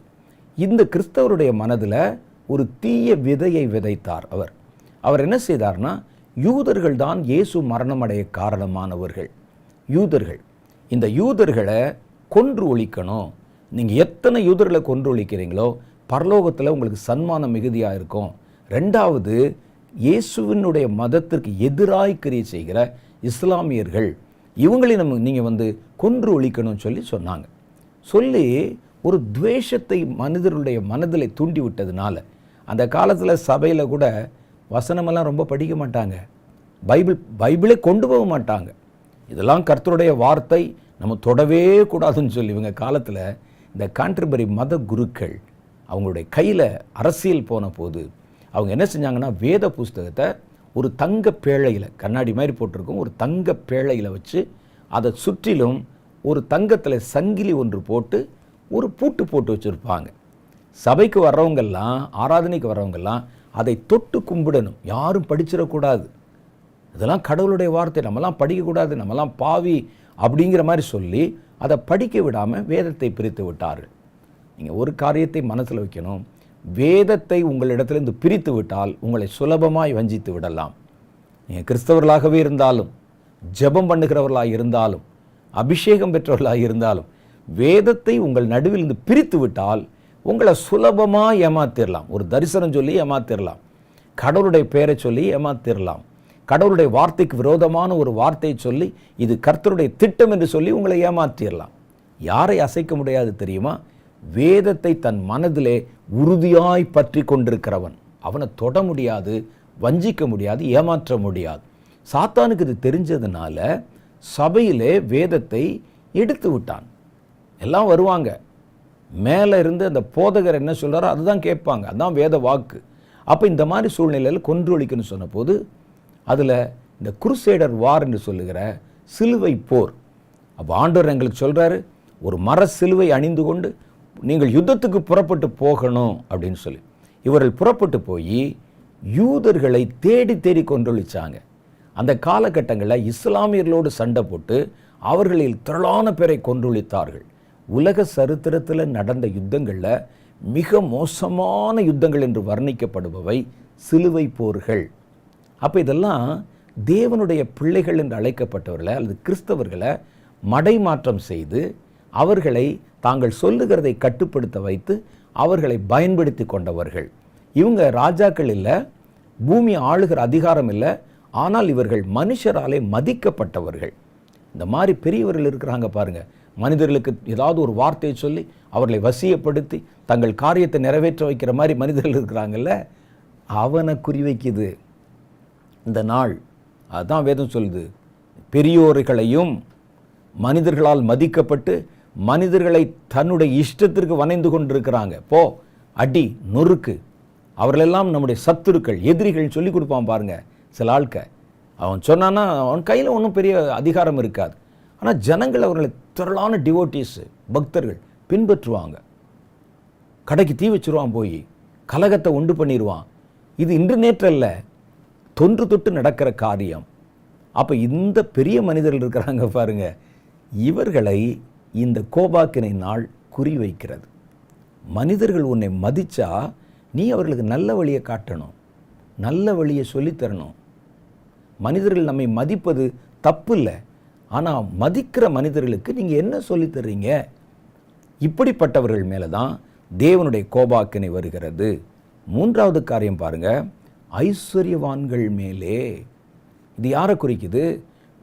இந்த கிறிஸ்தவருடைய மனதில் ஒரு தீய விதையை விதைத்தார். அவர் என்ன செய்தார்னா, யூதர்கள் தான் இயேசு மரணமடைய காரணமானவர்கள். யூதர்கள், இந்த யூதர்களை கொன்று ஒழிக்கணும். நீங்கள் எத்தனை யூதர்களை கொன்று ஒழிக்கிறீங்களோ பரலோகத்தில் உங்களுக்கு சன்மானம் மிகுதியாக இருக்கும். ரெண்டாவது, இயேசுவினுடைய மதத்திற்கு எதிராய் கிரியை செய்கிற இஸ்லாமியர்கள், இவங்களையும் நீங்கள் கொன்று ஒழிக்கணும்னு சொன்னாங்க. சொல்லி ஒரு துவேஷத்தை மனிதர்களுடைய மனதில் தூண்டி விட்டதுனால அந்த காலத்தில் சபையில் கூட வசனமெல்லாம் ரொம்ப படிக்க மாட்டாங்க, பைபிளை கொண்டு போக மாட்டாங்க. இதெல்லாம் கர்த்தருடைய வார்த்தை, நம்ம தொடவே கூடாதுன்னு சொல்லி இவங்க காலத்தில் இந்த காண்டர்பரி மத குருக்கள் அவங்களுடைய கையில் அரசியல் போன போது அவங்க என்ன செஞ்சாங்கன்னா, வேத புஸ்தகத்தை ஒரு தங்க பேழையில், கண்ணாடி மாதிரி போட்டிருக்கும் ஒரு தங்க பேழையில் வச்சு அதை சுற்றிலும் ஒரு தங்கத்தில் சங்கிலி ஒன்று போட்டு ஒரு பூட்டு போட்டு வச்சுருப்பாங்க. சபைக்கு வர்றவங்கெல்லாம், ஆராதனைக்கு வர்றவங்கெல்லாம் அதை தொட்டு கும்பிடணும், யாரும் படிச்சிடக்கூடாது. இதெல்லாம் கடவுளுடைய வார்த்தை, நம்மலாம் படிக்கக்கூடாது, நம்மலாம் பாவி அப்படிங்கிற மாதிரி சொல்லி அதை படிக்க விடாமல் வேதத்தை பிரித்து விட்டார்கள். நீங்கள் ஒரு காரியத்தை மனசில் வைக்கணும், வேதத்தை உங்களிடத்திலிருந்து பிரித்து விட்டால் உங்களை சுலபமாய் வஞ்சித்து விடலாம். நீங்கள் கிறிஸ்தவர்களாகவே இருந்தாலும், ஜெபம் பண்ணுகிறவர்களாக இருந்தாலும், அபிஷேகம் பெற்றவர்களாக இருந்தாலும், வேதத்தை உங்கள் நடுவிலிருந்து பிரித்து விட்டால் உங்களை சுலபமாக ஏமாத்திரலாம். ஒரு தரிசனம் சொல்லி ஏமாத்திரலாம், கடவுளுடைய பெயரை சொல்லி ஏமாத்திரலாம், கடவுளுடைய வார்த்தைக்கு விரோதமான ஒரு வார்த்தையை சொல்லி இது கர்த்தருடைய திட்டம் என்று சொல்லி உங்களை ஏமாற்றிடலாம். யாரை அசைக்க முடியாது தெரியுமா? வேதத்தை தன் மனதிலே உறுதியாய் பற்றி கொண்டிருக்கிறவன். அவனை தொட முடியாது, வஞ்சிக்க முடியாது, ஏமாற்ற முடியாது. சாத்தானுக்கு இது தெரிஞ்சதுனால சபையிலே வேதத்தை எடுத்து விட்டான். எல்லாம் வருவாங்க, மேலே இருந்து அந்த போதகர் என்ன சொல்கிறாரோ அதுதான் கேட்பாங்க. அதுதான் வேத வாக்கு. அப்போ இந்த மாதிரி சூழ்நிலையில் கொன்றொழிக்கணும்னு சொன்ன போது அதில் இந்த குருசேடர் வார் என்று சொல்லுகிற சிலுவை போர். அப்போ ஆண்டவர் எங்களுக்கு சொல்கிறாரு, ஒரு மர சிலுவை அணிந்து கொண்டு நீங்கள் யுத்தத்துக்கு புறப்பட்டு போகணும் அப்படின்னு சொல்லி. இவர்கள் புறப்பட்டு போய் யூதர்களை தேடி தேடி கொன்றொழிச்சாங்க. அந்த காலகட்டங்களில் இஸ்லாமியர்களோடு சண்டை போட்டு அவர்களில் திரளான பேரை கொன்றொழித்தார்கள். உலக சரித்திரத்தில் நடந்த யுத்தங்களில் மிக மோசமான யுத்தங்கள் என்று வர்ணிக்கப்படுபவை சிலுவை போர்கள். அப்போ இதெல்லாம் தேவனுடைய பிள்ளைகள் என்று அழைக்கப்பட்டவர்களை அல்லது கிறிஸ்தவர்களை மடைமாற்றம் செய்து அவர்களை தாங்கள் சொல்லுகிறதை கட்டுப்படுத்த வைத்து அவர்களை பயன்படுத்தி கொண்டவர்கள். இவங்க ராஜாக்கள் இல்லை, பூமி ஆளுகிற அதிகாரம் இல்லை, ஆனால் இவர்கள் மனுஷராலே மதிக்கப்பட்டவர்கள். இந்த மாதிரி பெரியவர்கள் இருக்கிறாங்க பாருங்க. மனிதர்களுக்கு ஏதாவது ஒரு வார்த்தையை சொல்லி அவர்களை வசியப்படுத்தி தங்கள் காரியத்தை நிறைவேற்ற வைக்கிற மாதிரி மனிதர்கள் இருக்கிறாங்கல்ல, அவனை குறிவைக்குது இந்த நாள். அதுதான் வேதம் சொல்லுது, பெரியோர்களையும் மனிதர்களால் மதிக்கப்பட்டு மனிதர்களை தன்னுடைய இஷ்டத்திற்கு வணைந்து கொண்டிருக்கிறாங்க. போ, அடி, நொறுக்கு, அவர்களெல்லாம் நம்முடைய சத்துருக்கள், எதிரிகள் சொல்லி கொடுப்பான் பாருங்க. சில ஆட்க அவன் சொன்னான்னா அவன் கையில் ஒன்றும் பெரிய அதிகாரம் இருக்காது, ஆனால் ஜனங்கள் அவர்களை திரளான டிவோட்டீஸ், பக்தர்கள் பின்பற்றுவாங்க. கடைக்கு தீ வச்சுருவான், போய் கலகத்தை உண்டு பண்ணிடுவான். இது இன்று நேற்றல்ல, தொன்று தொட்டு நடக்கிற காரியம். அப்போ இந்த பெரிய மனிதர்கள் இருக்கிறாங்க பாருங்க, இவர்களை இந்த கோபாக்கினை நாள் குறிவைக்கிறது. மனிதர்கள் உன்னை மதிச்சா நீ அவர்களுக்கு நல்ல வழியை காட்டணும், நல்ல வழியை சொல்லித்தரணும். மனிதர்கள் நம்மை மதிப்பது தப்பு இல்லை, ஆனால் மதிக்கிற மனிதர்களுக்கு நீங்கள் என்ன சொல்லித்தர்றீங்க? இப்படிப்பட்டவர்கள் மேலே தான் தேவனுடைய கோபாக்கினை வருகிறது. மூன்றாவது காரியம் பாருங்க, ஐஸ்வர்யவான்கள் மேலே. இது யாரை குறிக்குது?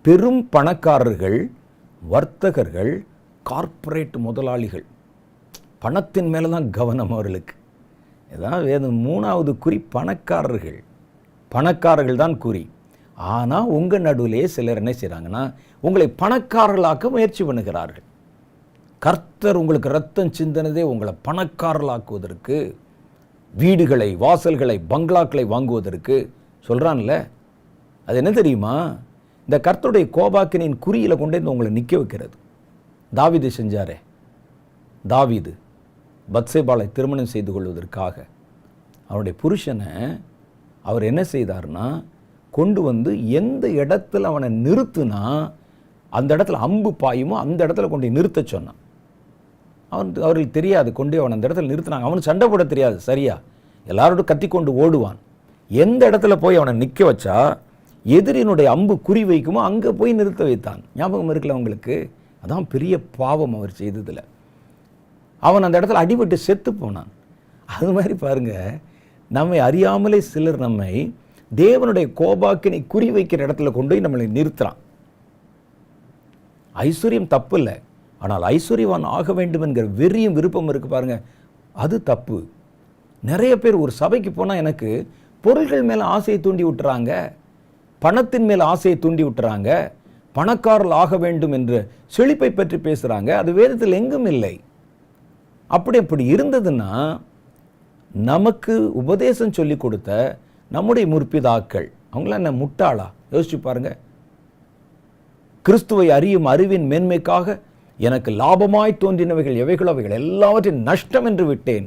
பெரும் பணக்காரர்கள், வர்த்தகர்கள், கார்ப்பரேட் முதலாளிகள். பணத்தின் மேலே தான் கவனம் அவர்களுக்கு. இதான் வேதம் மூணாவது குறி, பணக்காரர்கள். பணக்காரர்கள் தான் குறி. ஆனால் உங்கள் நடுவிலே சிலர் என்ன செய்கிறாங்கன்னா உங்களை பணக்காரர்களாக்க முயற்சி பண்ணுகிறார்கள். கர்த்தர் உங்களுக்கு ரத்தம் சிந்தனதே உங்களை பணக்காரர்களாக்குவதற்கு, வீடுகளை, வாசல்களை, பங்களாக்களை வாங்குவதற்கு சொல்கிறான்ல. அது என்ன தெரியுமா? இந்த கர்த்தருடைய கோபாக்கினின் குறியில் கொண்டு வந்து உங்களை நிற்க வைக்கிறது. தாவீது செஞ்சாரே, தாவீது பத்சேபாளை திருமணம் செய்து கொள்வதற்காக அவருடைய புருஷனை அவர் என்ன செய்தார்னா கொண்டு வந்து எந்த இடத்துல அவனை நிறுத்துனா அந்த இடத்துல அம்பு பாயுமோ அந்த இடத்துல கொண்டு நிறுத்த சொன்னான். அவர்களுக்கு தெரியாது, கொண்டு அவன் அந்த இடத்துல நிறுத்தினாங்க. அவனுக்கு சண்டை போட தெரியாது சரியா, எல்லாரோடும் கத்தி கொண்டு ஓடுவான். எந்த இடத்துல போய் அவனை நிற்க வச்சா எதிரினுடைய அம்பு குறி வைக்குமோ அங்கே போய் நிறுத்த வைத்தான். ஞாபகம் இருக்குல்ல அவங்களுக்கு? அதான் பெரிய பாவம் அவர் செய்ததில். அவன் அந்த இடத்துல அடிபட்டு செத்து போனான். அது மாதிரி பாருங்க, நம்மை அறியாமலே சிலர் நம்மை தேவனுடைய கோபாக்கினை குறி வைக்கிற இடத்துல கொண்டு போய் நம்மளை நிறுத்துறான். ஐஸ்வர்யம் தப்பு இல்லை, ஆனால் ஐஸ்வர்யவான் ஆக வேண்டும் என்கிற வெறியும் விருப்பம் இருக்கு பாருங்க, அது தப்பு. நிறைய பேர் ஒரு சபைக்கு போனால் எனக்கு பொருள்கள் மேலே ஆசையை தூண்டி விட்டுறாங்க, பணத்தின் மேல் ஆசையை தூண்டி விட்டுறாங்க, பணக்காரர்கள் ஆக வேண்டும் என்று செழிப்பை பற்றி பேசுகிறாங்க. அது வேதத்தில் எங்கும் இல்லை. அப்படி இருந்ததுன்னா நமக்கு உபதேசம் சொல்லி கொடுத்த நம்முடைய முற்பிதாக்கள் அவங்களாம் என்ன முட்டாளா? யோசிச்சு பாருங்க. கிறிஸ்துவை அறியும் அறிவின் மேன்மைக்காக எனக்கு லாபமாய் தோன்றினவைகள் எவைகளோ அவைகள் எல்லாவற்றையும் நஷ்டம் என்று விட்டேன்,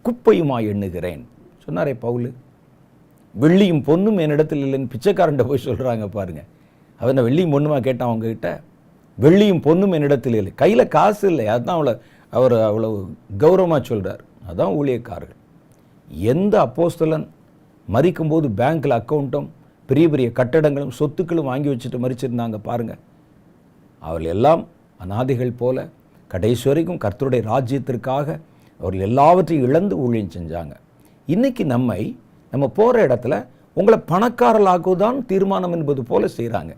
குப்பையுமாய் எண்ணுகிறேன் சொன்னாரே பவுல். வெள்ளியும் பொண்ணும் என்னிடத்தில் இல்லைன்னு பிச்சைக்காரன்ட்ட போய் சொல்கிறாங்க பாருங்க. அவன் வெள்ளியும் பொண்ணுமா கேட்டான் அவங்ககிட்ட. வெள்ளியும் பொண்ணும் என்னிடத்தில் இல்லை, கையில் காசு இல்லை. அதுதான் அவர் அவ்வளவு கௌரவமாக சொல்கிறார். அதுதான் ஊழியக்காரர்கள். எந்த அப்போஸ்தலன் மரிக்கும்போது பேங்க்கில் அக்கௌண்ட்டும் பெரிய பெரிய கட்டடங்களும் சொத்துக்களும் வாங்கி வச்சுட்டு மரிச்சிருந்தாங்க பாருங்கள். அவர்கள் எல்லாம் அநாதிகள் போல கடைசி வரைக்கும் கர்த்தருடைய ராஜ்யத்திற்காக அவர்கள் எல்லாவற்றையும் இழந்து ஊழியம் செஞ்சாங்க. இன்றைக்கி நம்ம போகிற இடத்துல உங்களை பணக்காரர்களாக்குவதான் தீர்மானம் என்பது போல செய்கிறாங்க.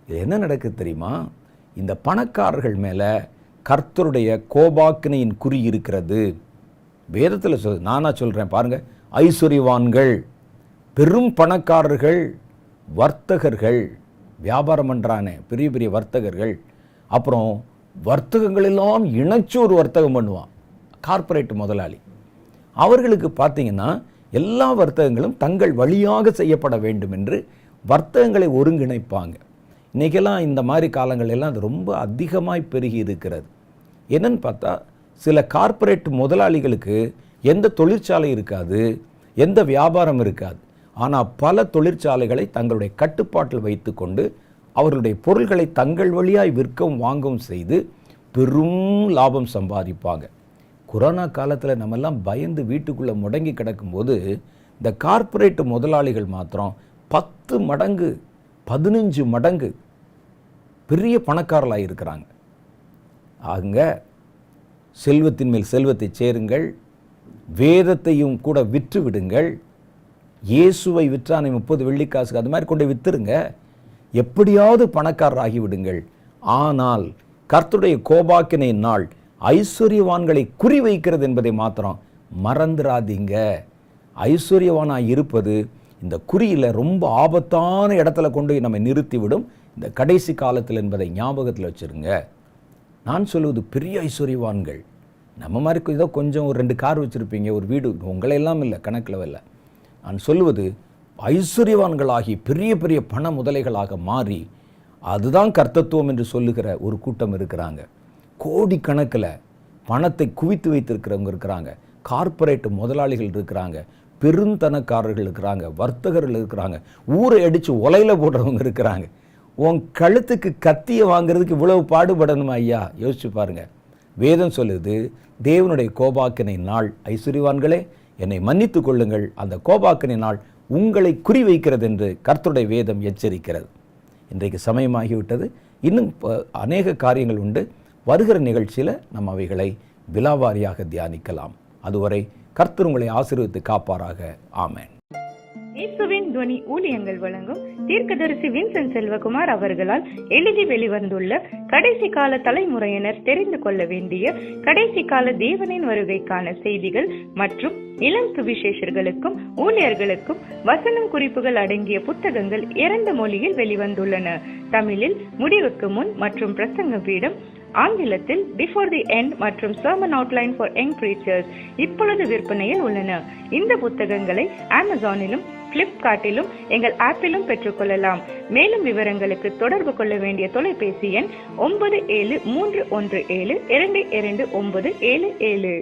இது என்ன நடக்குது தெரியுமா? இந்த பணக்காரர்கள் மேலே கர்த்தருடைய கோபாக்கினையின் குறி இருக்கிறது. வேதத்தில் நானா சொல்கிறேன் பாருங்கள். ஐஸ்வர்யவான்கள், பெரும் பணக்காரர்கள், வர்த்தகர்கள், வியாபாரம் பண்ணுறானே பெரிய பெரிய வர்த்தகர்கள், அப்புறம் வர்த்தகங்கள் எல்லாம் இணைச்சு ஒரு வர்த்தகம் பண்ணுவான். கார்ப்பரேட் முதலாளி. அவர்களுக்கு பார்த்தீங்கன்னா எல்லா வர்த்தகங்களும் தங்கள் வழியாக செய்யப்பட வேண்டும் என்று வர்த்தகங்களை ஒருங்கிணைப்பாங்க. இன்றைக்கெல்லாம் இந்த மாதிரி காலங்கள் எல்லாம் அது ரொம்ப அதிகமாய் பெருகி இருக்கிறது. என்னன்னு பார்த்தா சில கார்ப்பரேட் முதலாளிகளுக்கு எந்த தொழிற்சாலை இருக்காது, எந்த வியாபாரம் இருக்காது. ஆனால் பல தொழிற்சாலைகளை தங்களுடைய கட்டுப்பாட்டில் வைத்து கொண்டு அவர்களுடைய பொருள்களை தங்கள் வழியாய் விற்கவும் வாங்கவும் செய்து பெரும் லாபம் சம்பாதிப்பாங்க. கொரோனா காலத்தில் நம்மெல்லாம் பயந்து வீட்டுக்குள்ளே முடங்கி கிடக்கும்போது இந்த கார்ப்பரேட் முதலாளிகள் மாத்திரம் 10 மடங்கு 15 மடங்கு பெரிய பணக்காரர்களாக இருக்கிறாங்க. ஆகுங்க, செல்வத்தின் மேல் செல்வத்தை சேருங்கள், வேதத்தையும் கூட விற்று விடுங்கள். இயேசுவை விற்றானை 30 வெள்ளிக்காசுக்கு அது மாதிரி கொண்டு வித்துருங்க, எப்படியாவது பணக்காரர் ஆகிவிடுங்கள். ஆனால் கர்த்தருடைய கோபாக்கினை நாள் ஐஸ்வர்யவான்களை குறிவைக்கிறது என்பதை மாத்திரம் மறந்துடாதீங்க. ஐஸ்வர்யவானாய் இருப்பது இந்த குறியில் ரொம்ப ஆபத்தான இடத்துல கொண்டு நம்ம நிறுத்திவிடும் இந்த கடைசி காலத்தில் என்பதை ஞாபகத்தில் வச்சுருங்க. நான் சொல்லுவது பெரிய ஐஸ்வர்யவான்கள், நம்ம மாதிரி ஏதோ கொஞ்சம் ஒரு 2 கார் வச்சுருப்பீங்க, ஒரு வீடு, உங்களையெல்லாம் இல்லை, கணக்கில் இல்லை. நான் சொல்லுவது ஐஸ்வர்யவான்களாகி பெரிய பெரிய பண முதலைகளாக மாறி அதுதான் கர்த்தத்துவம் என்று சொல்லுகிற ஒரு கூட்டம் இருக்கிறாங்க. கோடிக்கணக்கில் பணத்தை குவித்து வைத்திருக்கிறவங்க இருக்கிறாங்க, கார்ப்பரேட் முதலாளிகள் இருக்கிறாங்க, பெருந்தனக்காரர்கள் இருக்கிறாங்க, வர்த்தகர்கள் இருக்கிறாங்க, ஊரை அடித்து உலையில் போடுறவங்க இருக்கிறாங்க. உன் கழுத்துக்கு கத்தியை வாங்கிறதுக்கு இவ்வளவு பாடுபடணுமா ஐயா? யோசிச்சு பாருங்க. வேதம் சொல்லுது, தேவனுடைய கோபாக்கினை நாள் ஐஸ்வர்யவான்களே என்னை மன்னித்து கொள்ளுங்கள், அந்த கோபாக்கினை நாள் உங்களை குறிவைக்கிறது என்று கர்த்தருடைய வேதம் எச்சரிக்கிறது. இன்றைக்கு சமயமாகிவிட்டது. இன்னும் அநேக காரியங்கள் உண்டு. வருகிற நிகழ்ச்சியில் நம்ம அவைகளை விலாவாரியாக தியானிக்கலாம். அதுவரை கர்த்தர் உங்களை ஆசீர்வதித்து காப்பாராக. ஆமென். இயேசுவின் துவனி ஊழியங்கள் வழங்கும் தீர்க்கதரிசி வின்சென்ட் செல்வகுமார் அவர்களால் எழுதி வெளிவந்துள்ள கடைசி கால தலைமுறையினர் தெரிந்து கொள்ள வேண்டிய கடைசி கால தேவனின் வருகைக்கான செய்திகள் மற்றும் இளம் சுவிசேஷர்களுக்கும் ஊழியர்களுக்கும் வசனம் குறிப்புகள் அடங்கிய புத்தகங்கள் 2 மொழியில் வெளிவந்துள்ளன. தமிழில் முடிவுக்கு முன் மற்றும் பிரசங்க பீடம், ஆங்கிலத்தில் பிஃபோர் தி எண்ட் மற்றும் sermon outline for young preachers இப்பொழுது விற்பனையில் உள்ளன. இந்த புத்தகங்களை அமேசானிலும் பிளிப்கார்ட்டிலும் எங்கள் ஆப்பிலும் பெற்றுக்கொள்ளலாம். மேலும் விவரங்களுக்கு தொடர்பு கொள்ள வேண்டிய தொலைபேசி எண் 9731722977.